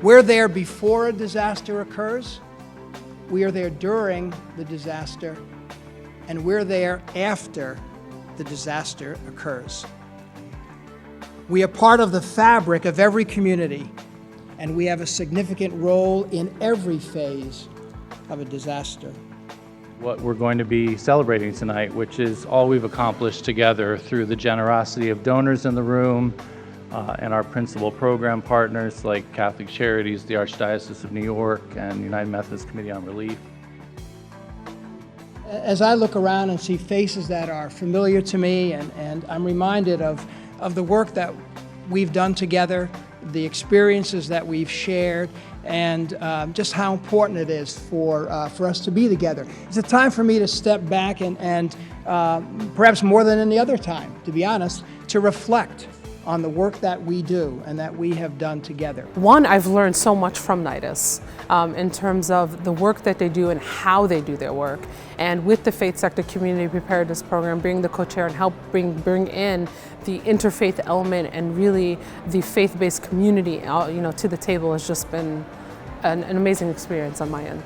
We're there before a disaster occurs, we are there during the disaster, and we're there after the disaster occurs. We are part of the fabric of every community, and we have a significant role in every phase of a disaster. What we're going to be celebrating tonight, which is all we've accomplished together through the generosity of donors in the room and our principal program partners like Catholic Charities, the Archdiocese of New York, and United Methodist Committee on Relief. As I look around and see faces that are familiar to me, and I'm reminded of the work that we've done together, the experiences that we've shared, and just how important it is for us to be together. It's a time for me to step back and perhaps more than any other time, to be honest, to reflect on the work that we do and that we have done together. One, I've learned so much from NYDIS in terms of the work that they do and how they do their work. And with the Faith Sector Community Preparedness Program, being the co-chair and help bring in the interfaith element and really the faith-based community to the table has just been an amazing experience on my end.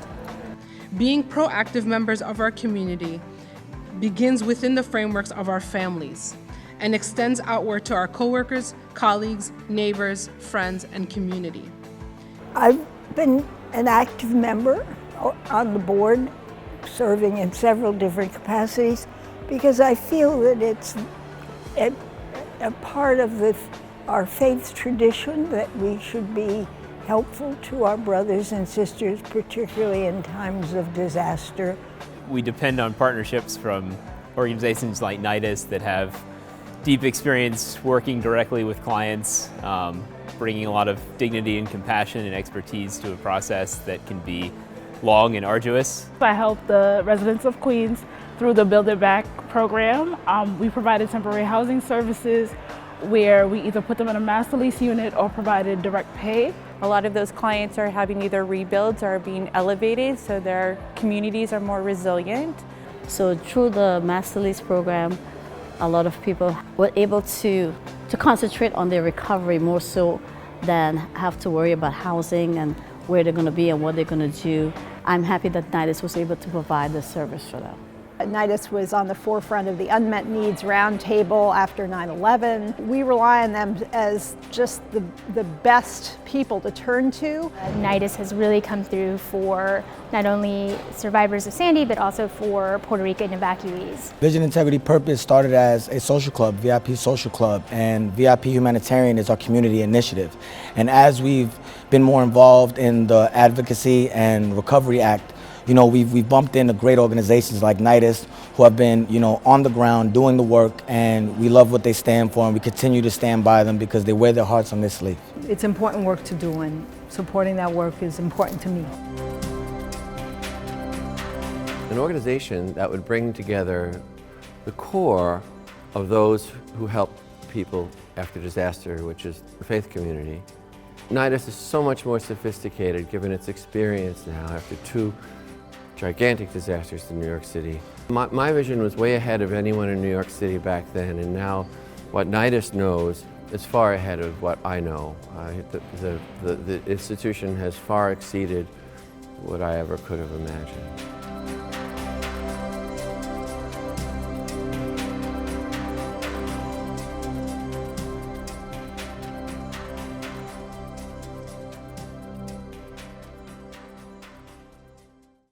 Being proactive members of our community begins within the frameworks of our families and extends outward to our coworkers, colleagues, neighbors, friends, and community. I've been an active member on the board, serving in several different capacities, because I feel that it's a part of our faith tradition that we should be helpful to our brothers and sisters, particularly in times of disaster. We depend on partnerships from organizations like NYDIS that have deep experience working directly with clients, bringing a lot of dignity and compassion and expertise to a process that can be long and arduous. I help the residents of Queens through the Build It Back program. We provided temporary housing services where we either put them in a master lease unit or provided direct pay. A lot of those clients are having either rebuilds or being elevated, so their communities are more resilient. So through the master lease program, a lot of people were able to concentrate on their recovery more so than have to worry about housing and where they're going to be and what they're going to do. I'm happy that NYDIS was able to provide this service for them. NYDIS was on the forefront of the Unmet Needs Roundtable after 9/11. We rely on them as just the best people to turn to. NYDIS has really come through for not only survivors of Sandy, but also for Puerto Rican evacuees. Vision Integrity Purpose started as a social club, VIP Social Club, and VIP Humanitarian is our community initiative. And as we've been more involved in the Advocacy and Recovery Act, we've bumped into great organizations like NYDIS who have been, on the ground doing the work, and we love what they stand for, and we continue to stand by them because they wear their hearts on their sleeve. It's important work to do, and supporting that work is important to me. An organization that would bring together the core of those who help people after disaster, which is the faith community. NYDIS is so much more sophisticated given its experience now after two gigantic disasters in New York City. My vision was way ahead of anyone in New York City back then, and now what NYDIS knows is far ahead of what I know. The institution has far exceeded what I ever could have imagined.